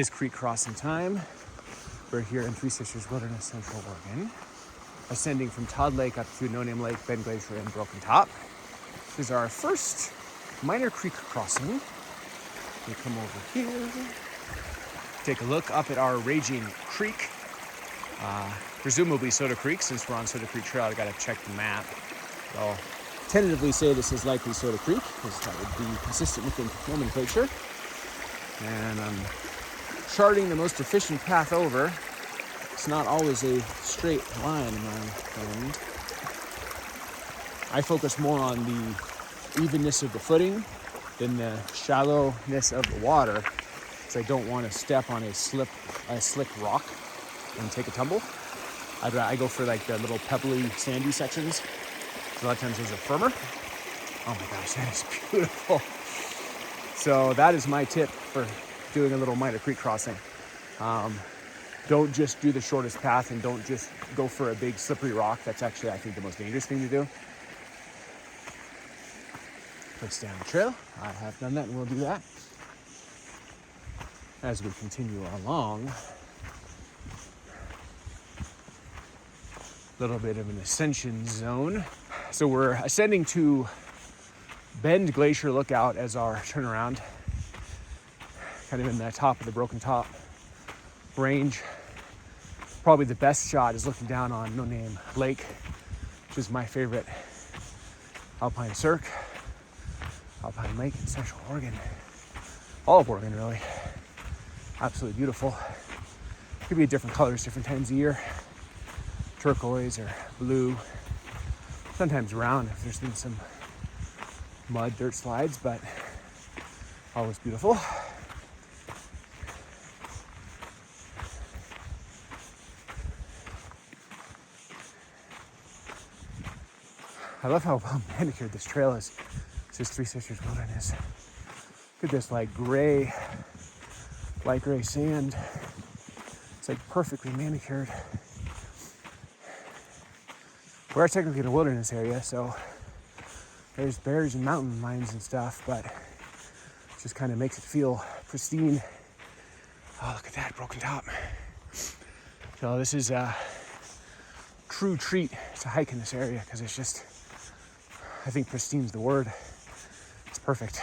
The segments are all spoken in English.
It's creek crossing time. We're here in Three Sisters Wilderness, Central Oregon, ascending from Todd Lake up to No Name Lake, Bend Glacier, and Broken Top. This is our first minor creek crossing. We come over here, take a look up at our raging creek, presumably Soda Creek. Since we're on Soda Creek Trail, I gotta check the map. I'll tentatively say this is likely Soda Creek, because that would be consistent with the nomenclature. And I'm charting the most efficient path over. It's not always a straight line, my friend. I focus more on the evenness of the footing than the shallowness of the water, because I don't want to step on a slick rock and take a tumble. I go for like the little pebbly, sandy sections. A lot of times those are firmer. Oh my gosh, that is beautiful. So that is my tip for doing a little minor creek crossing. Don't just do the shortest path and don't just go for a big slippery rock. That's actually, I think, the most dangerous thing to do. Place down the trail. I have done that and we'll do that. As we continue along, a little bit of an ascension zone. So we're ascending to Bend Glacier Lookout as our turnaround, kind of in the top of the Broken Top range. Probably the best shot is looking down on No Name Lake, which is my favorite Alpine Cirque, Alpine Lake in Central Oregon. All of Oregon, really. Absolutely beautiful. Could be different colors, different times of year. Turquoise or blue. Sometimes brown if there's been some mud, dirt slides, but always beautiful. I love how well manicured this trail is. This is Three Sisters Wilderness. Look at this like gray, light gray sand. It's like perfectly manicured. We're technically in a wilderness area, so there's bears and mountain lions and stuff, but it just kind of makes it feel pristine. Oh, look at that Broken Top. So this is a true treat to hike in this area, because it's just, I think pristine's the word. It's perfect.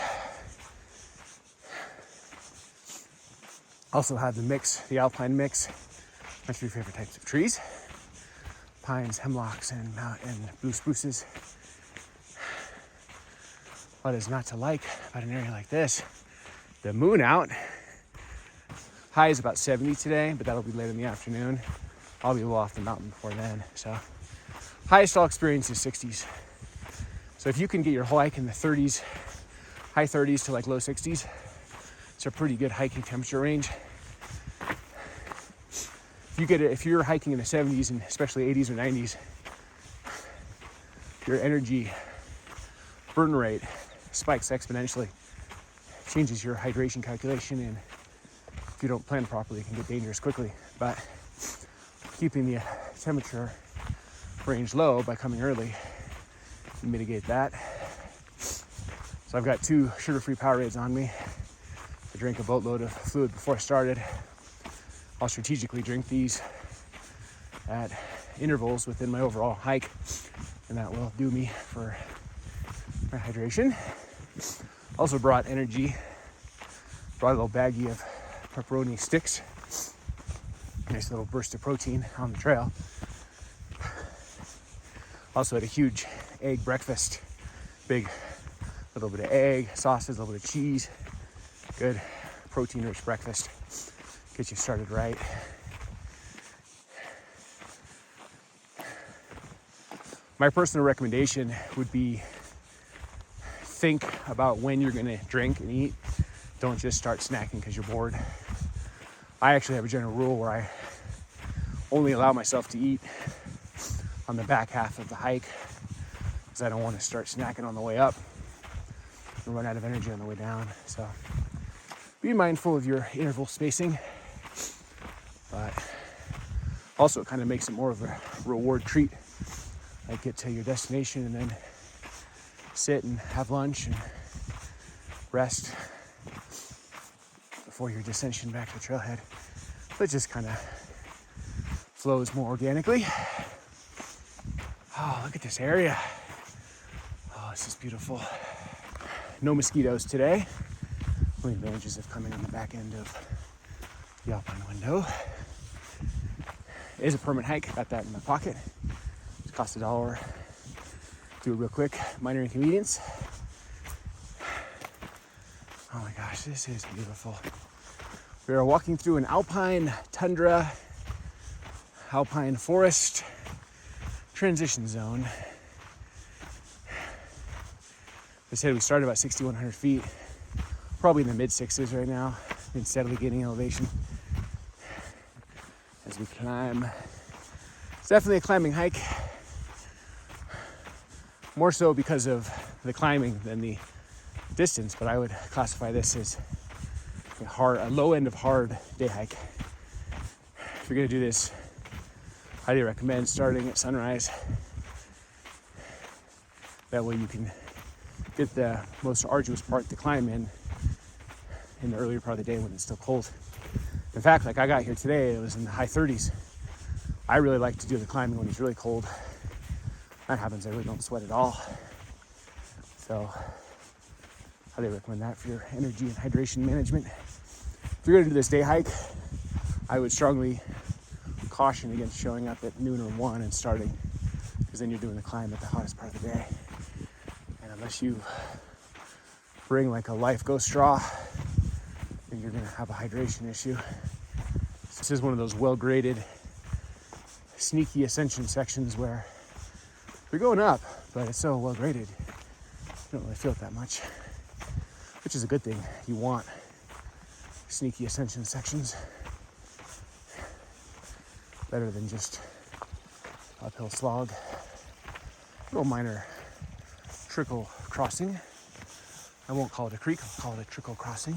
Also have the mix, the Alpine mix, my three favorite types of trees. Pines, hemlocks, and blue spruces. What is not to like about an area like this? The moon out. High is about 70 today, but that'll be late in the afternoon. I'll be well off the mountain before then. So highest I'll experience is 60s. So if you can get your whole hike in the 30s, high 30s to like low 60s, it's a pretty good hiking temperature range. If you're hiking in the 70s and especially 80s or 90s, your energy burn rate spikes exponentially. Changes your hydration calculation, and if you don't plan properly, it can get dangerous quickly. But keeping the temperature range low by coming early, you mitigate that. So I've got 2 sugar-free Powerades on me. I drank a boatload of fluid before I started. I'll strategically drink these at intervals within my overall hike, and that will do me for my hydration. Also brought energy, brought a little baggie of pepperoni sticks. Nice little burst of protein on the trail. Also had a huge egg breakfast. Big little bit of egg, sausage, a little bit of cheese. Good protein-rich breakfast. Get you started right. My personal recommendation would be think about when you're gonna drink and eat. Don't just start snacking because you're bored. I actually have a general rule where I only allow myself to eat on the back half of the hike, because I don't want to start snacking on the way up and run out of energy on the way down. So be mindful of your interval spacing. But also it kind of makes it more of a reward treat. Like get to your destination and then sit and have lunch and rest before your descension back to the trailhead. But it just kind of flows more organically. Oh, look at this area. Oh, this is beautiful. No mosquitoes today. One of the advantages of coming on the back end of the Alpine Window. It is a permanent hike. Got that in my pocket. It cost $1. Do it real quick. Minor inconvenience. Oh my gosh, this is beautiful. We are walking through an alpine tundra, alpine forest transition zone. They said we started about 6,100 feet, probably in the mid sixes right now, been steadily gaining elevation as we climb. It's definitely a climbing hike, more so because of the climbing than the distance, but I would classify this as a low end of hard day hike. If you're gonna do this, I highly recommend starting at sunrise. That way you can get the most arduous part to climb in the earlier part of the day when it's still cold. In fact, like I got here today, it was in the high 30s. I really like to do the climbing when it's really cold. That happens, I really don't sweat at all. So highly recommend that for your energy and hydration management. If you're gonna do this day hike, I would strongly caution against showing up at noon or 1 and starting, because then you're doing the climb at the hottest part of the day. And unless you bring like a Life Go straw, then you're gonna have a hydration issue. This is one of those well-graded, sneaky ascension sections where you're going up, but it's so well-graded, you don't really feel it that much, which is a good thing. You want sneaky ascension sections. Better than just uphill slog. Little minor trickle crossing. I won't call it a creek, I'll call it a trickle crossing.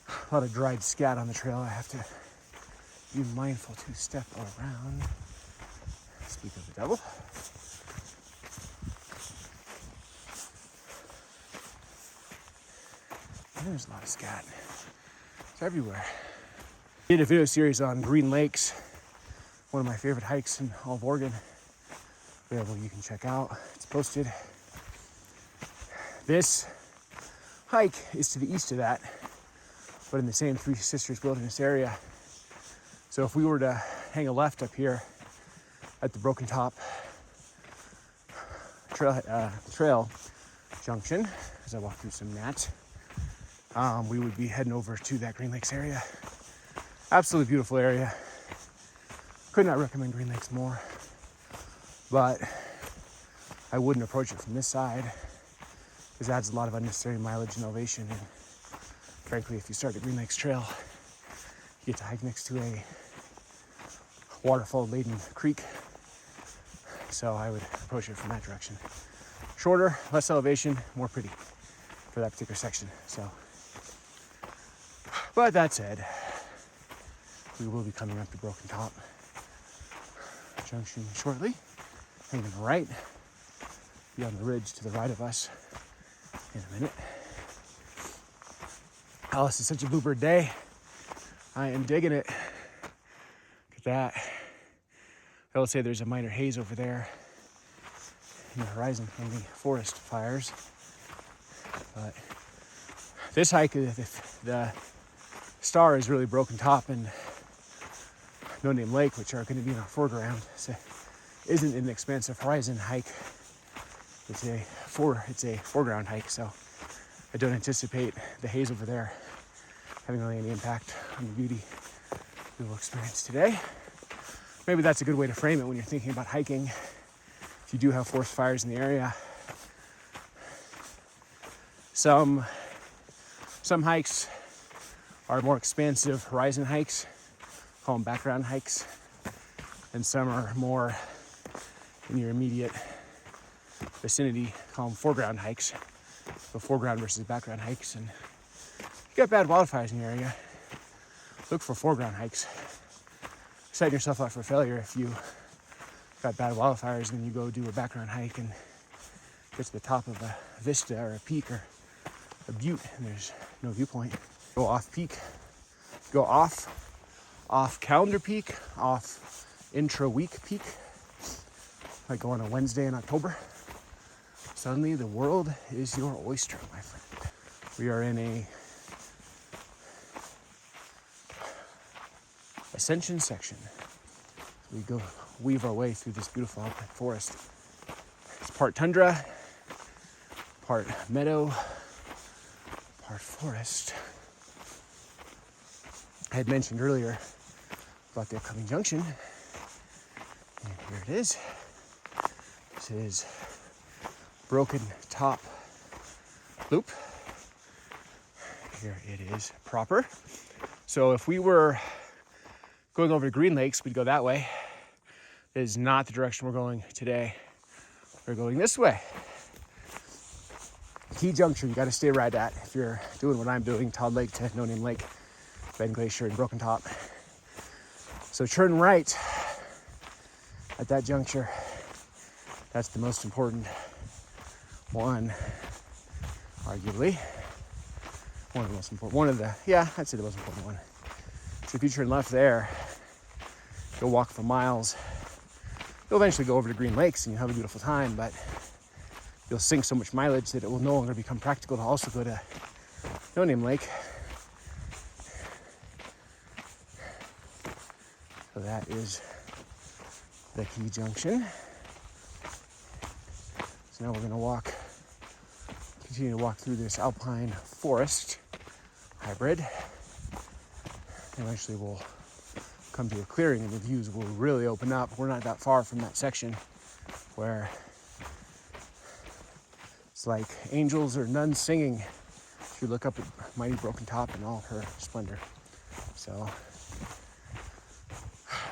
A lot of dried scat on the trail. I have to be mindful to step around. Speak of the devil. There's a lot of scat. It's everywhere. I did a video series on Green Lakes, one of my favorite hikes in all of Oregon. Available, you can check out. It's posted. This hike is to the east of that, but in the same Three Sisters Wilderness area. So if we were to hang a left up here at the Broken Top trail junction, as I walk through some gnats, we would be heading over to that Green Lakes area. Absolutely beautiful area. Could not recommend Green Lakes more, but I wouldn't approach it from this side because it adds a lot of unnecessary mileage and elevation. And frankly, if you start at Green Lakes Trail, you get to hike next to a waterfall-laden creek. So I would approach it from that direction. Shorter, less elevation, more pretty for that particular section. So, but that said, we will be coming up to Broken Top Junction shortly. Hanging right, be on the ridge to the right of us in a minute. Alice is such a bluebird day. I am digging it. Look at that. I will say there's a minor haze over there in the horizon from the forest fires. But this hike, the star is really Broken Top and No Name Lake, which are going to be in our foreground. So it isn't an expansive horizon hike. It's a foreground hike, so I don't anticipate the haze over there having really any impact on the beauty we will experience today. Maybe that's a good way to frame it when you're thinking about hiking. If you do have forest fires in the area, some hikes are more expansive horizon hikes, call them background hikes, and some are more in your immediate vicinity, call them foreground hikes. So foreground versus background hikes. And if you got bad wildfires in your area, look for foreground hikes. Setting yourself up for failure if you got bad wildfires and then you go do a background hike and get to the top of a vista or a peak or a butte and there's no viewpoint. Go off peak, go off calendar peak, off intra-week peak, like go on a Wednesday in October. Suddenly the world is your oyster, my friend. We are in a ascension section. We go weave our way through this beautiful alpine forest. It's part tundra, part meadow, part forest. I had mentioned earlier about the upcoming junction, and here it is. This is Broken Top Loop. Here it is proper. So if we were going over to Green Lakes, we'd go that way. It is not the direction we're going today. We're going this way. Key junction, you gotta stay right at if you're doing what I'm doing, Todd Lake to No Name Lake, Ben Glacier and Broken Top. So turn right at that juncture. That's the most important one, arguably. One of the most important, I'd say the most important one. So if you turn left there, you'll walk for miles. You'll eventually go over to Green Lakes and you'll have a beautiful time, but you'll sink so much mileage that it will no longer become practical to also go to No Name Lake. So that is the key junction. So now we're going to continue to walk through this alpine forest hybrid. Eventually we'll come to a clearing and the views will really open up. We're not that far from that section where it's like angels or nuns singing if you look up at mighty Broken Top in all her splendor. So,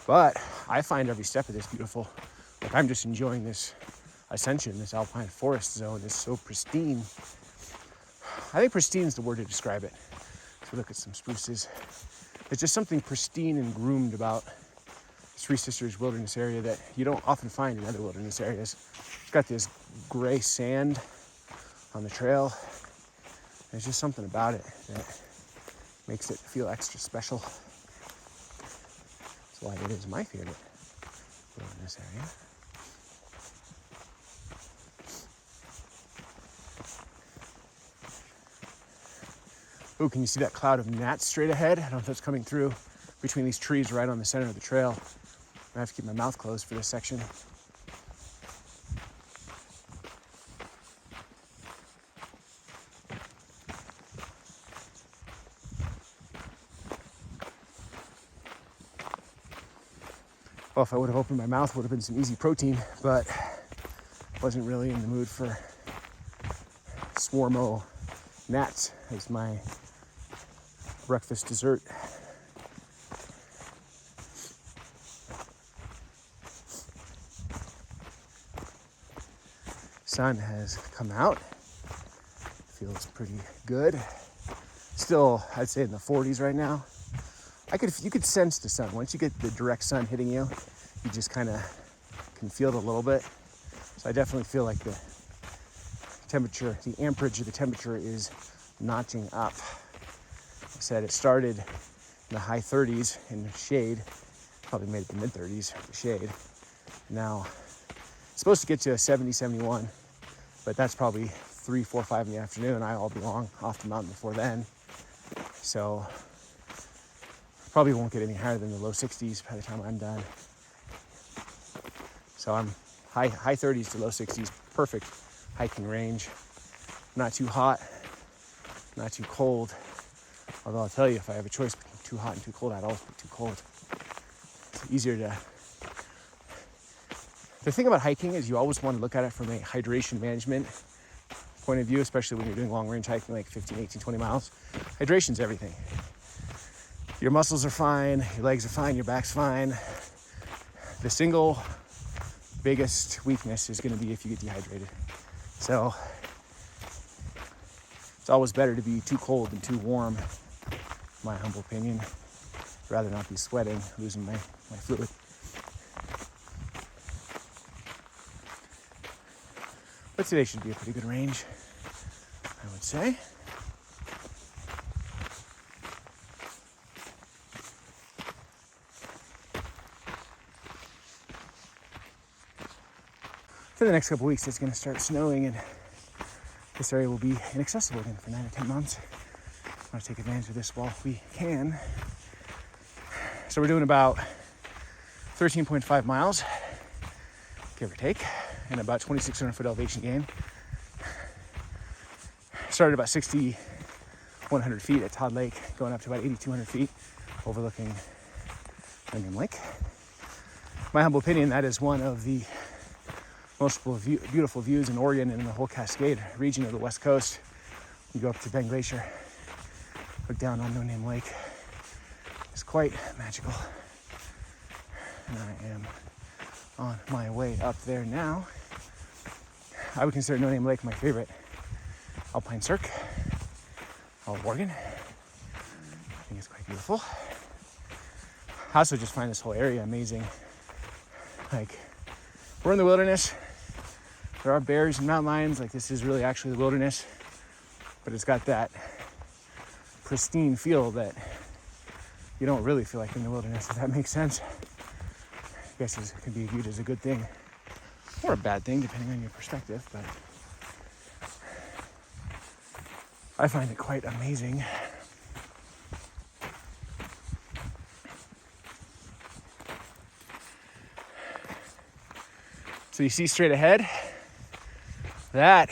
but I find every step of this beautiful. Like I'm just enjoying this ascension, this alpine forest zone is so pristine. I think pristine is the word to describe it. So look at some spruces. There's just something pristine and groomed about Three Sisters wilderness area that you don't often find in other wilderness areas. It's got this gray sand on the trail. There's just something about it that makes it feel extra special. That's why it is my favorite wilderness area. Oh, can you see that cloud of gnats straight ahead? I don't know if that's coming through between these trees right on the center of the trail. I have to keep my mouth closed for this section. Well, if I would have opened my mouth, it would have been some easy protein, but wasn't really in the mood for swarmo gnats as my breakfast dessert. Sun has come out. Feels pretty good. Still, I'd say in the 40s right now. You could sense the sun. Once you get the direct sun hitting you, you just kind of can feel it a little bit. So I definitely feel like the temperature, the amperage of the temperature is notching up. I said it started in the high 30s in the shade, probably made it the mid 30s in the shade. Now, it's supposed to get to 70, 71, but that's probably 3, 4, 5 in the afternoon. I'll be long off the mountain before then. So, probably won't get any higher than the low 60s by the time I'm done. So I'm high 30s to low 60s, perfect hiking range. Not too hot, not too cold. Although I'll tell you, if I have a choice between too hot and too cold, I'd always pick too cold. It's easier to... The thing about hiking is you always want to look at it from a hydration management point of view, especially when you're doing long range hiking, like 15, 18, 20 miles. Hydration's everything. Your muscles are fine, your legs are fine, your back's fine. The single biggest weakness is going to be if you get dehydrated. So it's always better to be too cold than too warm, in my humble opinion. I'd rather not be sweating, losing my fluid. But today should be a pretty good range, I would say. For the next couple weeks, it's going to start snowing, and this area will be inaccessible again for 9 or 10 months. I want to take advantage of this while we can. So we're doing about 13.5 miles, give or take, and about 2,600 foot elevation gain. Started about 6,100 feet at Todd Lake, going up to about 8,200 feet, overlooking Onion Lake. My humble opinion, that is one of the most beautiful views in Oregon and in the whole Cascade region of the West Coast. You go up to Bend Glacier, look down on No Name Lake. It's quite magical. And I am on my way up there now. I would consider No Name Lake my favorite Alpine Cirque, all of Oregon. I think it's quite beautiful. I also just find this whole area amazing. Like, we're in the wilderness. There are bears and mountain lions. Like, this is really actually the wilderness, but it's got that pristine feel that you don't really feel like in the wilderness, if that makes sense. I guess it can be viewed as a good thing or a bad thing, depending on your perspective, but I find it quite amazing. So you see straight ahead, that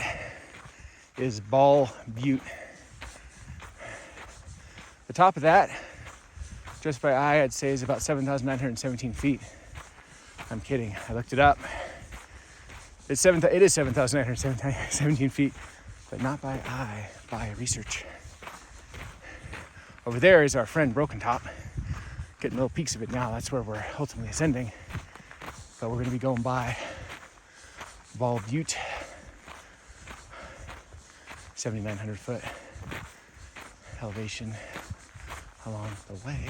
is Ball Butte. The top of that, just by eye, I'd say is about 7,917 feet. I'm kidding, I looked it up. It is 7,917 feet, but not by eye, by research. Over there is our friend Broken Top. Getting little peeks of it now, that's where we're ultimately ascending. But we're gonna be going by Ball Butte, 7,900 foot elevation along the way.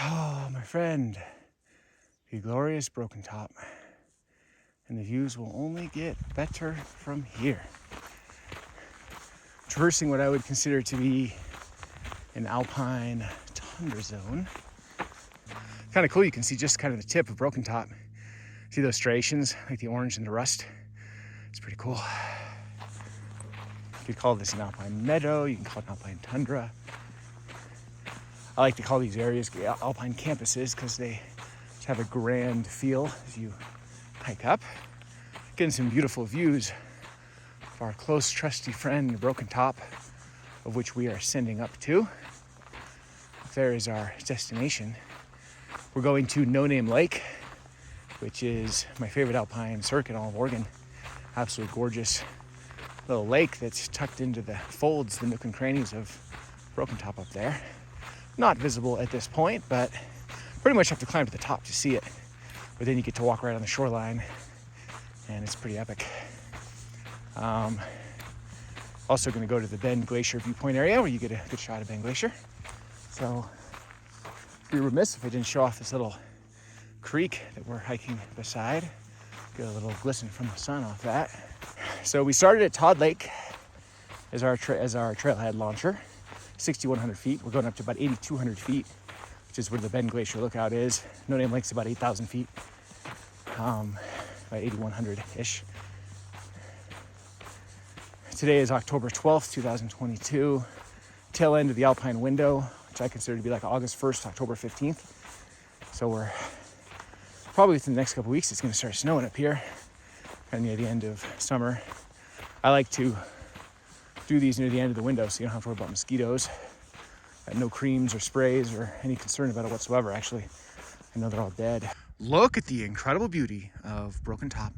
Oh, my friend, the glorious Broken Top. And the views will only get better from here. Traversing what I would consider to be an alpine tundra zone. Kind of cool, you can see just kind of the tip of Broken Top. See those striations, like the orange and the rust? It's pretty cool. You could call this an alpine meadow, you can call it an alpine tundra. I like to call these areas Alpine Campuses because they just have a grand feel as you hike up. Getting some beautiful views of our close, trusty friend, Broken Top, of which we are ascending up to. There is our destination. We're going to No Name Lake, which is my favorite alpine cirque in all of Oregon. Absolutely gorgeous little lake that's tucked into the folds, the nook and crannies of Broken Top up there. Not visible at this point, but pretty much have to climb to the top to see it. But then you get to walk right on the shoreline, and it's pretty epic. Also going to go to the Bend Glacier viewpoint area where you get a good shot of Bend Glacier. So I'd be remiss if I didn't show off this little creek that we're hiking beside. Get a little glisten from the sun off that. So we started at Todd Lake as our trailhead launcher. 6,100 feet. We're going up to about 8,200 feet, which is where the Bend Glacier lookout is. No Name Lake's about 8,000 feet, about 8,100-ish. Today is October 12th, 2022. Tail end of the Alpine Window, which I consider to be like August 1st, October 15th. So we're probably within the next couple weeks, it's going to start snowing up here, kind of near the end of summer. I like to do these near the end of the window so you don't have to worry about mosquitoes. No creams or sprays or any concern about it whatsoever. Actually, I know they're all dead. Look at the incredible beauty of Broken Top.